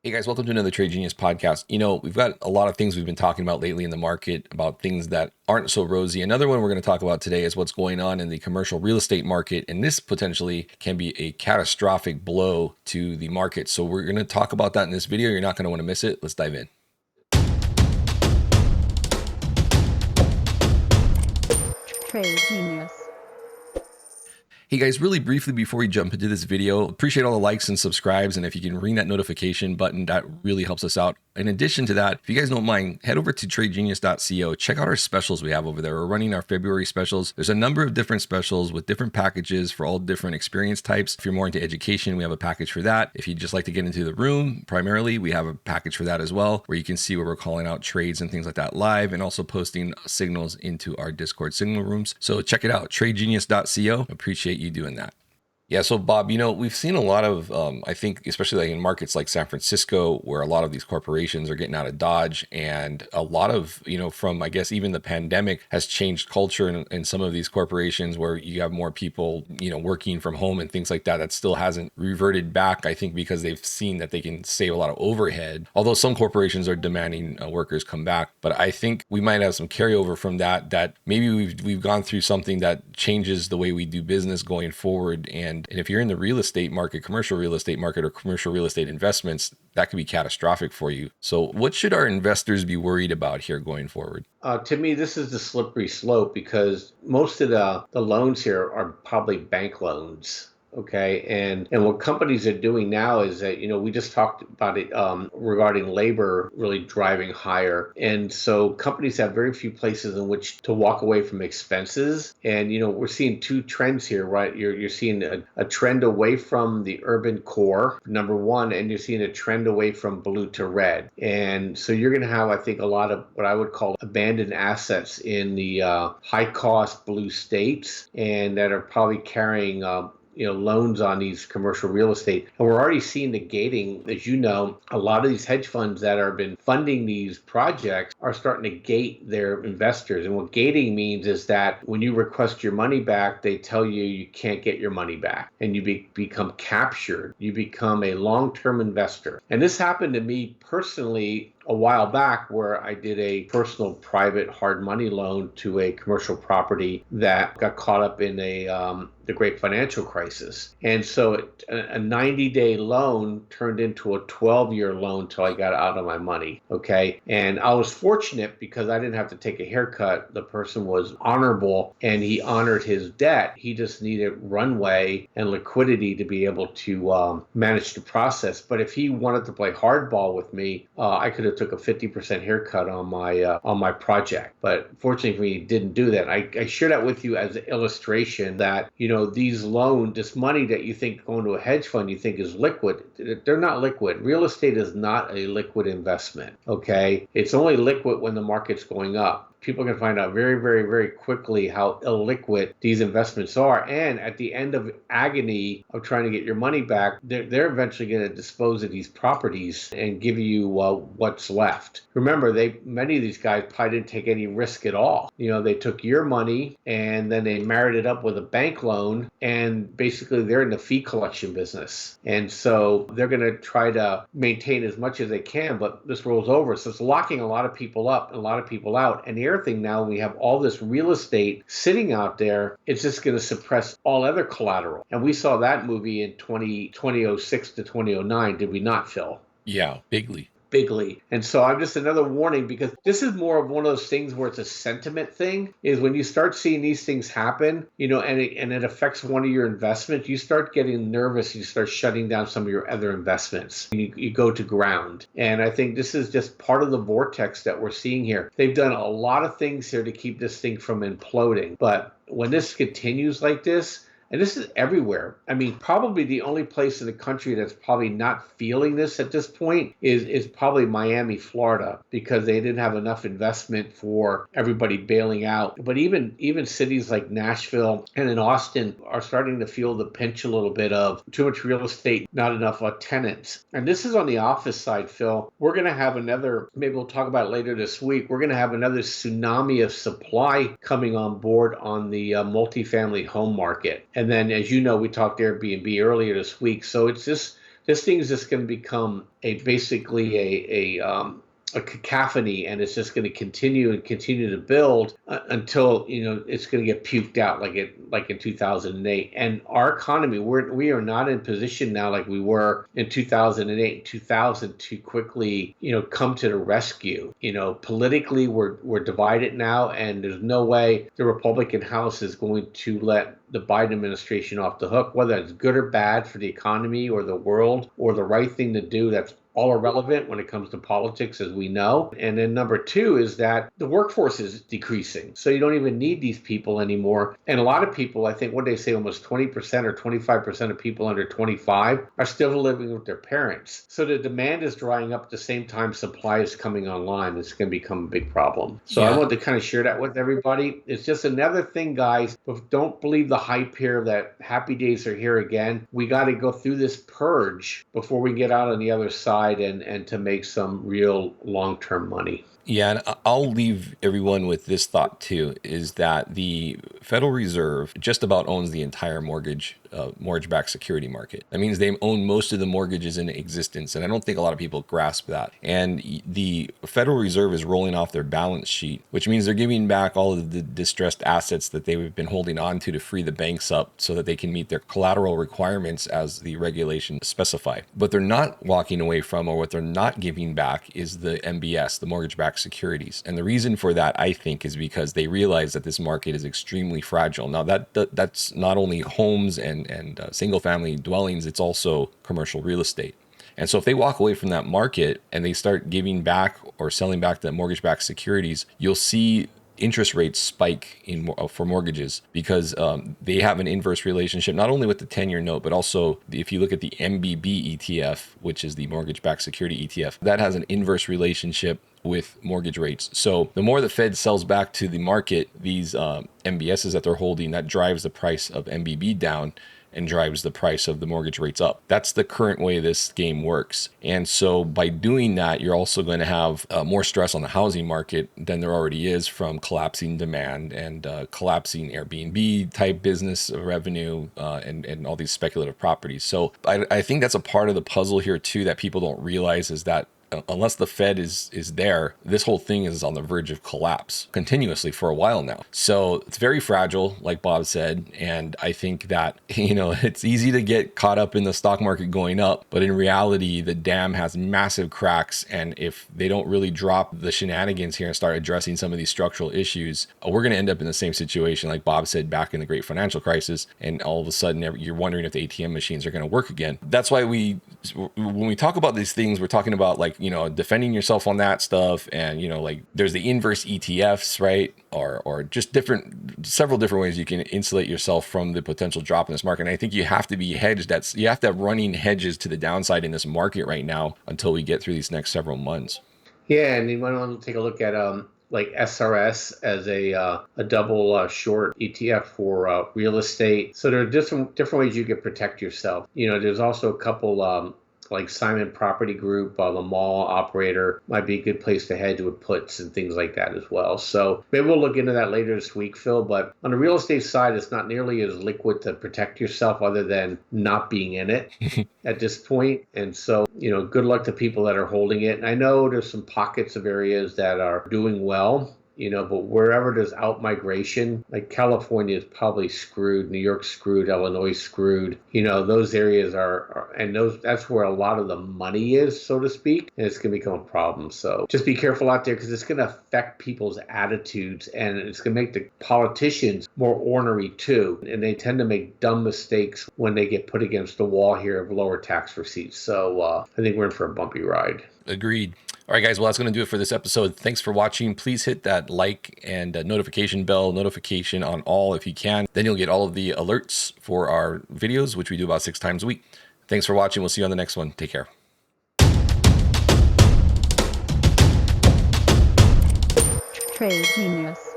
Hey guys, welcome to another Trade Genius podcast. We've got a lot of things we've been talking about lately in the market about things that aren't so rosy. Another one we're going to talk about today is what's going on in the commercial real estate market. And this potentially can be a catastrophic blow to the market. So we're going to talk about that in this video. You're not going to want to miss it. Let's dive in. Trade Genius. Hey guys, really briefly before we jump into this video, appreciate all the likes and subscribes. And if you can ring that notification button, that really helps us out. In addition to that, if you guys don't mind, head over to tradegenius.co. Check out our specials we have over there. We're running our February specials. There's a number of different specials with different packages for all different experience types. If you're more into education, we have a package for that. If you just like to get into the room, primarily, we have a package for that as well, where you can see where we're calling out trades and things like that live and also posting signals into our Discord signal rooms. So check it out, tradegenius.co. Appreciate you doing that. Yeah, so Bob, we've seen a lot of, I think, especially like in markets like San Francisco, where a lot of these corporations are getting out of Dodge, and a lot of, from I guess even the pandemic has changed culture in some of these corporations where you have more people, working from home and things like that. That still hasn't reverted back, I think, because they've seen that they can save a lot of overhead. Although some corporations are demanding workers come back, but I think we might have some carryover from that. That maybe we've gone through something that changes the way we do business going forward, and if you're in the real estate market, commercial real estate market, or commercial real estate investments, that could be catastrophic for you. So what should our investors be worried about here going forward? To me, this is the slippery slope because most of the loans here are probably bank loans. Okay, and what companies are doing now is that we just talked about it regarding labor really driving higher, and so companies have very few places in which to walk away from expenses, and we're seeing two trends here, right? You're seeing a trend away from the urban core, number one, and you're seeing a trend away from blue to red, and so you're going to have, I think, a lot of what I would call abandoned assets in the high cost blue states, and that are probably carrying loans on these commercial real estate. And we're already seeing the gating. As you know, a lot of these hedge funds that have been funding these projects are starting to gate their investors. And what gating means is that when you request your money back, they tell you you can't get your money back, and you become captured. You become a long-term investor. And this happened to me personally a while back, where I did a personal private hard money loan to a commercial property that got caught up in the great financial crisis. And so a 90-day loan turned into a 12-year loan till I got out of my money. Okay. And I was fortunate because I didn't have to take a haircut. The person was honorable and he honored his debt. He just needed runway and liquidity to be able to manage the process. But if he wanted to play hardball with me, I could have took a 50% haircut on my project. But fortunately for me, he didn't do that. I share that with you as an illustration that, these loans, this money that you think going to a hedge fund, you think is liquid, they're not liquid. Real estate is not a liquid investment, okay? It's only liquid when the market's going up. People can find out very, very, very quickly how illiquid these investments are. And at the end of agony of trying to get your money back, they're eventually going to dispose of these properties and give you what's left. Remember, many of these guys probably didn't take any risk at all. They took your money and then they married it up with a bank loan, and basically they're in the fee collection business. And so they're going to try to maintain as much as they can, but this rolls over. So it's locking a lot of people up and a lot of people out. And the thing now, we have all this real estate sitting out there, it's just going to suppress all other collateral. And we saw that movie in 2006 to 2009, did we not, Phil? Yeah, bigly. And so I'm just another warning, because this is more of one of those things where it's a sentiment thing, is when you start seeing these things happen, and it affects one of your investments, you start getting nervous, you start shutting down some of your other investments. You go to ground. And I think this is just part of the vortex that we're seeing here. They've done a lot of things here to keep this thing from imploding. But when this continues like this, and this is everywhere. I mean, probably the only place in the country that's probably not feeling this at this point is probably Miami, Florida, because they didn't have enough investment for everybody bailing out. But even cities like Nashville and in Austin are starting to feel the pinch a little bit of too much real estate, not enough tenants. And this is on the office side, Phil. We're going to have maybe we'll talk about it later this week, we're going to have another tsunami of supply coming on board on the multifamily home market. And then, as you know, we talked Airbnb earlier this week. So it's just this thing is just going to become basically a cacophony, and it's just going to continue and continue to build until it's going to get puked out like in 2008. And our economy, we are not in position now like we were in 2008 and 2000 to quickly come to the rescue. Politically we're divided now, and there's no way the Republican House is going to let the Biden administration off the hook, whether it's good or bad for the economy or the world or the right thing to do. That's all irrelevant when it comes to politics, as we know. And then number two is that the workforce is decreasing. So you don't even need these people anymore. And a lot of people, I think, what they say, almost 20% or 25% of people under 25 are still living with their parents. So the demand is drying up at the same time supply is coming online. It's going to become a big problem. So I want to kind of share that with everybody. It's just another thing, guys. But don't believe the hype here that happy days are here again. We got to go through this purge before we get out on the other side and to make some real long-term money. Yeah, and I'll leave everyone with this thought too, is that the Federal Reserve just about owns the entire mortgage-backed security market. That means they own most of the mortgages in existence, and I don't think a lot of people grasp that. And the Federal Reserve is rolling off their balance sheet, which means they're giving back all of the distressed assets that they've been holding on to free the banks up so that they can meet their collateral requirements as the regulations specify. But they're not walking away from, or what they're not giving back, is the MBS, the mortgage-backed securities. And the reason for that, I think, is because they realize that this market is extremely fragile. Now, that's not only homes and single family dwellings, it's also commercial real estate. And so if they walk away from that market and they start giving back or selling back the mortgage-backed securities, you'll see interest rates spike for mortgages because they have an inverse relationship, not only with the 10-year note, but also if you look at the MBB ETF, which is the mortgage-backed security ETF, that has an inverse relationship with mortgage rates. So the more the Fed sells back to the market, these MBSs that they're holding, that drives the price of MBB down and drives the price of the mortgage rates up. That's the current way this game works. And so by doing that, you're also going to have more stress on the housing market than there already is from collapsing demand and collapsing Airbnb type business revenue and all these speculative properties. So I think that's a part of the puzzle here too that people don't realize, is that unless the Fed is there, this whole thing is on the verge of collapse continuously for a while now. So it's very fragile, like Bob said. And I think that, it's easy to get caught up in the stock market going up, but in reality, the dam has massive cracks. And if they don't really drop the shenanigans here and start addressing some of these structural issues, we're going to end up in the same situation, like Bob said, back in the great financial crisis. And all of a sudden, you're wondering if the ATM machines are going to work again. That's why when we talk about these things, we're talking about defending yourself on that stuff. And, there's the inverse ETFs, right? Or just several different ways you can insulate yourself from the potential drop in this market. And I think you have to be hedged. You have to have running hedges to the downside in this market right now until we get through these next several months. Yeah. And you want to take a look at, like SRS as a double short ETF for real estate. So there are different ways you can protect yourself. There's also a couple like Simon Property Group, the mall operator, might be a good place to hedge with puts and things like that as well. So maybe we'll look into that later this week, Phil. But on the real estate side, it's not nearly as liquid to protect yourself other than not being in it at this point. And so, good luck to people that are holding it. And I know there's some pockets of areas that are doing well. But wherever there's out migration, like California is probably screwed, New York's screwed, Illinois screwed. Those areas that's where a lot of the money is, so to speak, and it's going to become a problem. So just be careful out there, because it's going to affect people's attitudes, and it's going to make the politicians more ornery too. And they tend to make dumb mistakes when they get put against the wall here of lower tax receipts. So I think we're in for a bumpy ride. Agreed. All right, guys. Well, that's going to do it for this episode. Thanks for watching. Please hit that like and notification bell, notification on all if you can. Then you'll get all of the alerts for our videos, which we do about 6 times a week. Thanks for watching. We'll see you on the next one. Take care. Trade Genius.